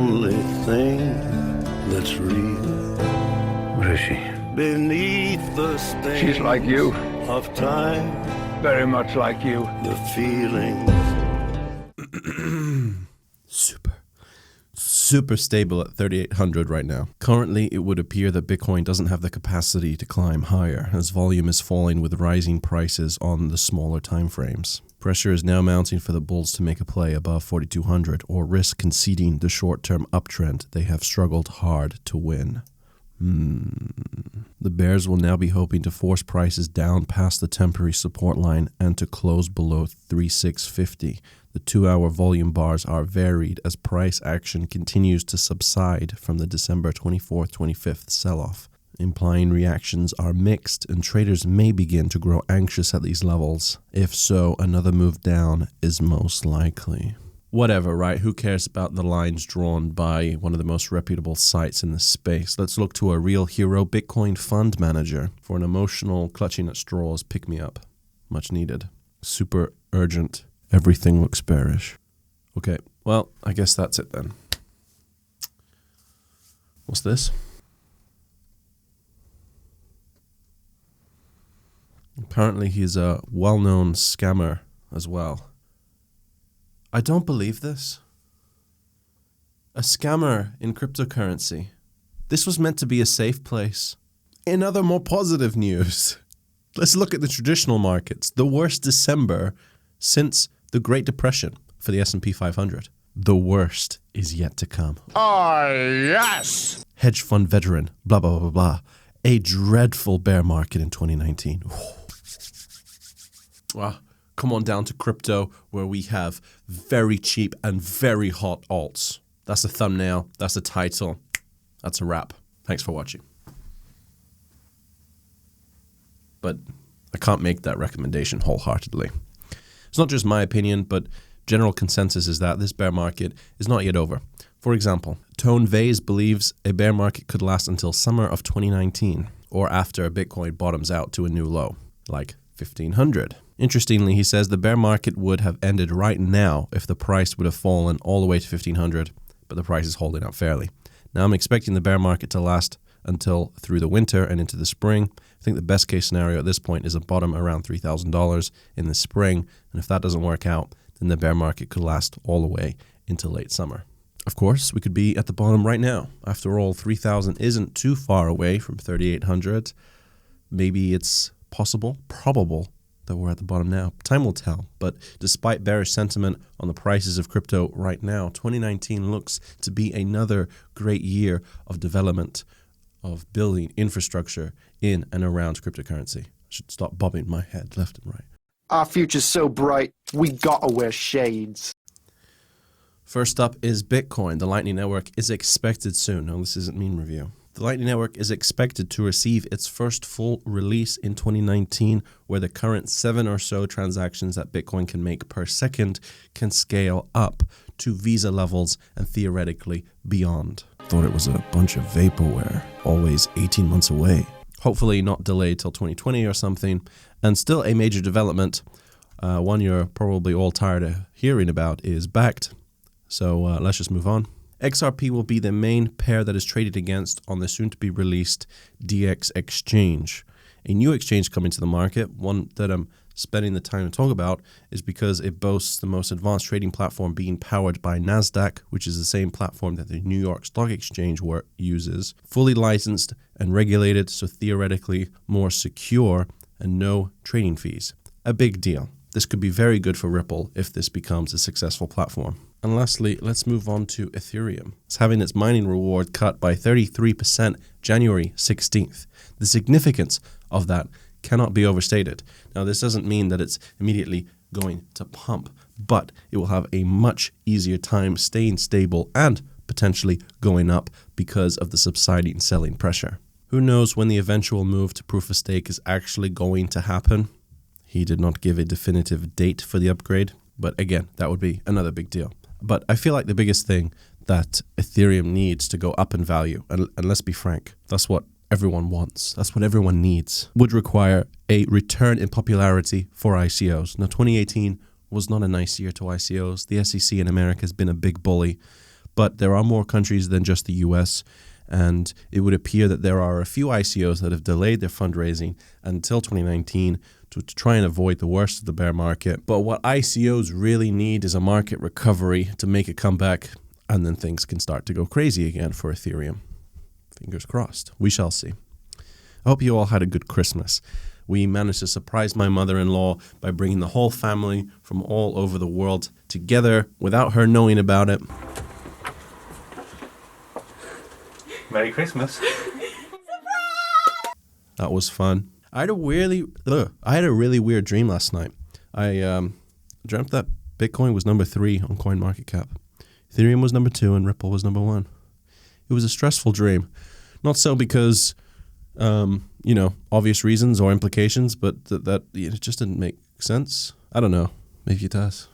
only thing that's real. What is she? Beneath the stain She's like you. of time, Very much like you. the feelings. Super stable at 3,800 right now. Currently, it would appear that Bitcoin doesn't have the capacity to climb higher, as volume is falling with rising prices on the smaller time frames. Pressure is now mounting for the bulls to make a play above 4,200 or risk conceding the short-term uptrend they have struggled hard to win. The bears will now be hoping to force prices down past the temporary support line and to close below 3,650. The 2-hour volume bars are varied as price action continues to subside from the December 24th, 25th sell-off, implying reactions are mixed and traders may begin to grow anxious at these levels. If so, another move down is most likely. Whatever, right? Who cares about the lines drawn by one of the most reputable sites in the space? Let's look to a real hero, Bitcoin Fund Manager, for an emotional clutching at straws pick-me-up. Much needed. Super urgent. Everything looks bearish. Okay, well, I guess that's it then. What's this? Apparently he's a well-known scammer as well. I don't believe this. A scammer in cryptocurrency. This was meant to be a safe place. In other more positive news, let's look at the traditional markets. The worst December since the Great Depression for the S&P 500. The worst is yet to come. Oh, yes! Hedge fund veteran, blah, blah, blah, blah. A dreadful bear market in 2019. Come on down to crypto where we have very cheap and very hot alts. That's the thumbnail. That's the title. That's a wrap. Thanks for watching. But I can't make that recommendation wholeheartedly. It's not just my opinion, but general consensus is that this bear market is not yet over. For example, Tone Vase believes a bear market could last until summer of 2019, or after Bitcoin bottoms out to a new low, like 1,500. Interestingly, he says the bear market would have ended right now if the price would have fallen all the way to 1,500, but the price is holding up fairly. Now I'm expecting the bear market to last until through the winter and into the spring. I think the best case scenario at this point is a bottom around $3,000 in the spring, and if that doesn't work out, then the bear market could last all the way into late summer. Of course, we could be at the bottom right now. After all, 3,000 isn't too far away from 3,800. Maybe it's possible, probable, that we're at the bottom now. Time will tell, but despite bearish sentiment on the prices of crypto right now, 2019 looks to be another great year of development, of building infrastructure in and around cryptocurrency. I should stop bobbing my head left and right. Our future's so bright, we gotta wear shades. First up is Bitcoin. The Lightning Network is expected soon. No, this isn't meme review. The Lightning Network is expected to receive its first full release in 2019, where the current 7 or so transactions that Bitcoin can make per second can scale up to Visa levels and theoretically beyond. Thought it was a bunch of vaporware, always 18 months away. Hopefully not delayed till 2020 or something, and still a major development. One you're probably all tired of hearing about is backed. So let's just move on. XRP will be the main pair that is traded against on the soon-to-be-released DX exchange. A new exchange coming to the market, one that I'm spending the time to talk about, is because it boasts the most advanced trading platform being powered by NASDAQ, which is the same platform that the New York Stock Exchange uses, fully licensed and regulated, so theoretically more secure, and no trading fees. A big deal. This could be very good for Ripple if this becomes a successful platform. And lastly, let's move on to Ethereum. It's having its mining reward cut by 33% January 16th. The significance of that cannot be overstated. Now, this doesn't mean that it's immediately going to pump, but it will have a much easier time staying stable and potentially going up because of the subsiding selling pressure. Who knows when the eventual move to proof of stake is actually going to happen? He did not give a definitive date for the upgrade, but again, that would be another big deal. But I feel like the biggest thing that Ethereum needs to go up in value, and let's be frank, that's what everyone wants, that's what everyone needs, would require a return in popularity for ICOs. Now, 2018 was not a nice year to ICOs. The SEC in America has been a big bully, but there are more countries than just the US, and it would appear that there are a few ICOs that have delayed their fundraising until 2019 to try and avoid the worst of the bear market. But what ICOs really need is a market recovery to make a comeback, and then things can start to go crazy again for Ethereum. Fingers crossed. We shall see. I hope you all had a good Christmas. We managed to surprise my mother-in-law by bringing the whole family from all over the world together without her knowing about it. Merry Christmas. That was fun. I had a really weird dream last night. I dreamt that Bitcoin was number 3 on CoinMarketCap. Ethereum was number 2 and Ripple was number 1. It was a stressful dream. Not so because, obvious reasons or implications, but that it just didn't make sense. I don't know. Maybe it does.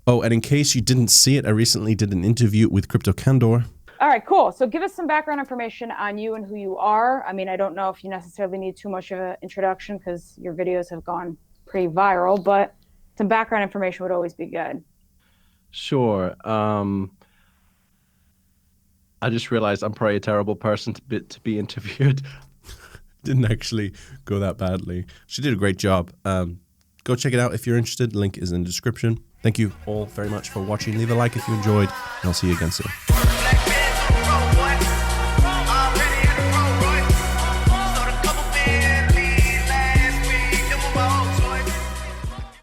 Oh, and in case you didn't see it, I recently did an interview with Crypto Candor. All right, cool. So give us some background information on you and who you are. I mean, I don't know if you necessarily need too much of an introduction because your videos have gone pretty viral, but some background information would always be good. Sure. I just realized I'm probably a terrible person to be interviewed. Didn't actually go that badly. She did a great job. Go check it out if you're interested. Link is in the description. Thank you all very much for watching. Leave a like if you enjoyed, and I'll see you again soon.